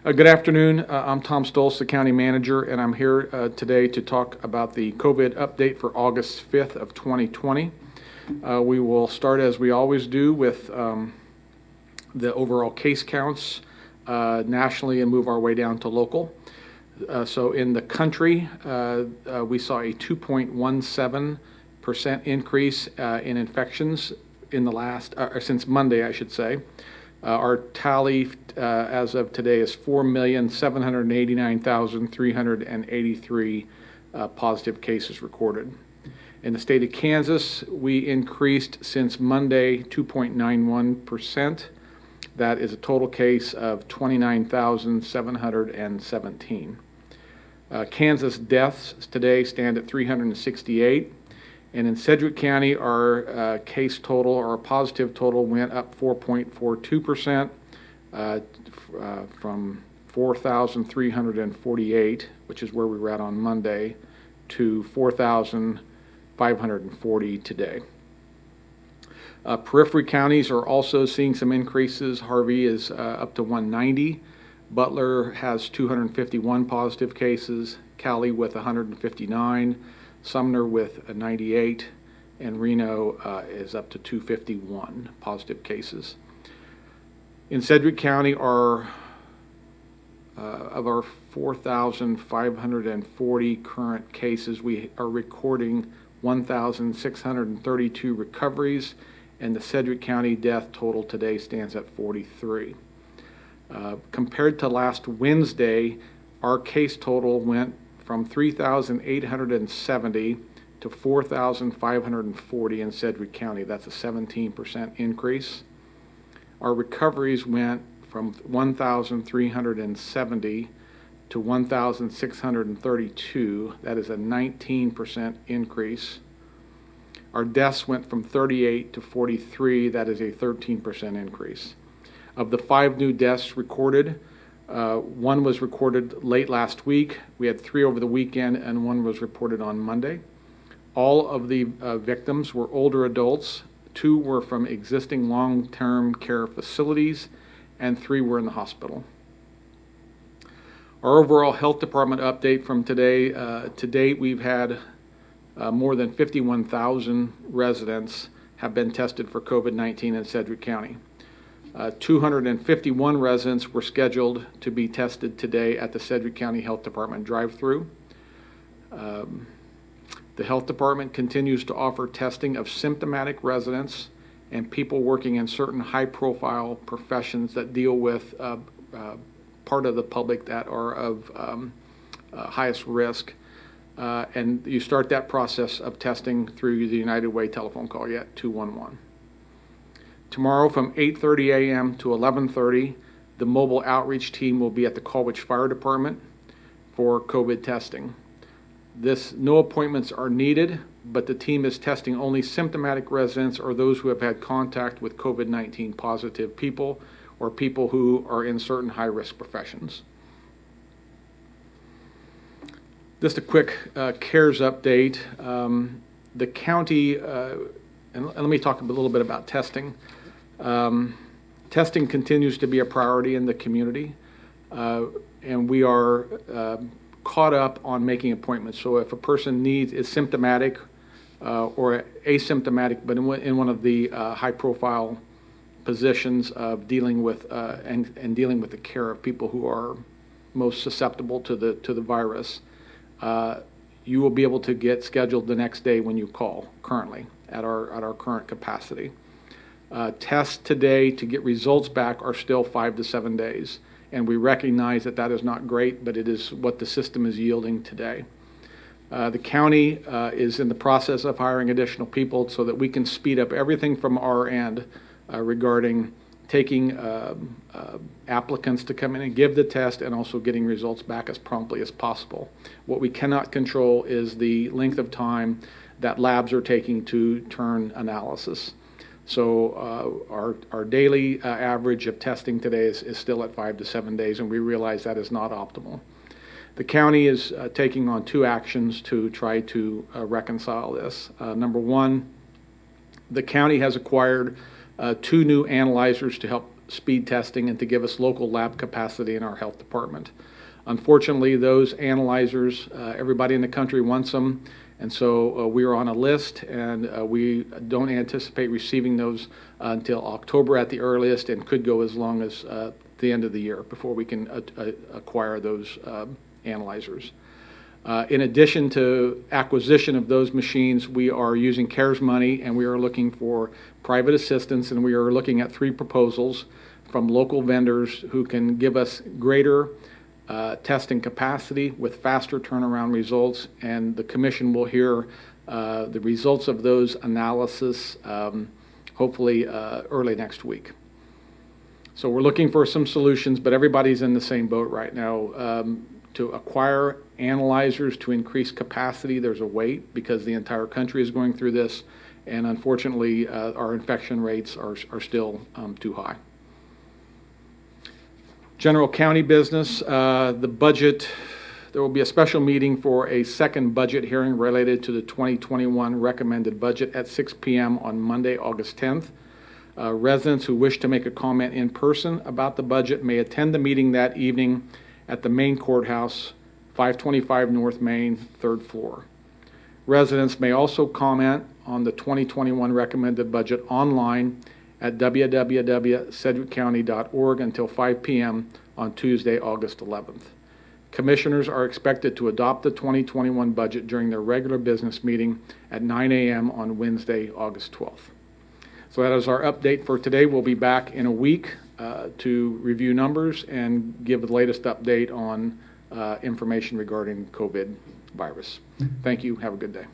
Good afternoon. I'm Tom Stolz, the county manager, and I'm here today to talk about the COVID update for August 5th of 2020. We will start, as we always do, with the overall case counts nationally and move our way down to local. So in the country, we saw a 2.17% increase in infections in the last, since Monday, I should say. Our tally as of today is 4,789,383 positive cases recorded. In the state of Kansas, we increased since Monday 2.91%. That is a total case of 29,717. Kansas deaths today stand at 368. And in Sedgwick County, our case total, our positive total, went up 4.42% from 4,348, which is where we were at on Monday, to 4,540 today. Periphery counties are also seeing some increases. Harvey is up to 190. Butler has 251 positive cases. Cali with 159. Sumner with 98, and Reno is up to 251 positive cases. In Sedgwick County, of our 4,540 current cases, we are recording 1,632 recoveries, and the Sedgwick County death total today stands at 43. Compared to last Wednesday, our case total went from 3,870 to 4,540 in Sedgwick County. That's a 17% increase. Our recoveries went from 1,370 to 1,632. That is a 19% increase. Our deaths went from 38 to 43. That is a 13% increase. Of the 5 new deaths recorded, 1 was recorded late last week. We had 3 over the weekend, and 1 was reported on Monday. All of the victims were older adults. 2 were from existing long-term care facilities, and 3 were in the hospital. Our overall health department update from today, to date, we've had more than 51,000 residents have been tested for COVID-19 in Sedgwick County. 251 residents were scheduled to be tested today at the Sedgwick County Health Department drive-through. The health department continues to offer testing of symptomatic residents and people working in certain high-profile professions that deal with part of the public that are of highest risk. And you start that process of testing through the United Way telephone call at 211. Tomorrow from 8:30 a.m. to 11:30, the mobile outreach team will be at the Colwich Fire Department for COVID testing. No appointments are needed, but the team is testing only symptomatic residents or those who have had contact with COVID-19 positive people or people who are in certain high-risk professions. Just a quick CARES update. The county, and let me talk a little bit about testing. Testing continues to be a priority in the community, and we are caught up on making appointments. So if a person is symptomatic or asymptomatic, but in one of the high-profile positions of dealing with and dealing with the care of people who are most susceptible to the virus, you will be able to get scheduled the next day when you call. Currently, at our current capacity, tests today to get results back are still 5 to 7 days. And we recognize that is not great, but it is what the system is yielding today. The county is in the process of hiring additional people so that we can speed up everything from our end regarding taking applicants to come in and give the test and also getting results back as promptly as possible. What we cannot control is the length of time that labs are taking to turn analysis. So our daily average of testing today is still at 5 to 7 days, and we realize that is not optimal. The county is taking on 2 actions to try to reconcile this. Number one, the county has acquired 2 new analyzers to help speed testing and to give us local lab capacity in our health department. Unfortunately, those analyzers, everybody in the country wants them, and so we are on a list, and we don't anticipate receiving those until October at the earliest, and could go as long as the end of the year before we can acquire those analyzers. In addition to acquisition of those machines, we are using CARES money, and we are looking for private assistance, and we are looking at 3 proposals from local vendors who can give us greater testing capacity with faster turnaround results, and the commission will hear the results of those analysis hopefully early next week. So we're looking for some solutions, but everybody's in the same boat right now. To acquire analyzers to increase capacity, there's a wait because the entire country is going through this, and unfortunately our infection rates are still too high. General county business, the budget, there will be a special meeting for a second budget hearing related to the 2021 recommended budget at 6 p.m. on Monday, August 10th. Residents who wish to make a comment in person about the budget may attend the meeting that evening at the main courthouse, 525 North Main, 3rd floor. Residents may also comment on the 2021 recommended budget online at www.sedgwickcounty.org until 5 p.m. on Tuesday, August 11th. Commissioners are expected to adopt the 2021 budget during their regular business meeting at 9 a.m. on Wednesday, August 12th. So that is our update for today. We'll be back in a week to review numbers and give the latest update on information regarding COVID virus. Thank you. Have a good day.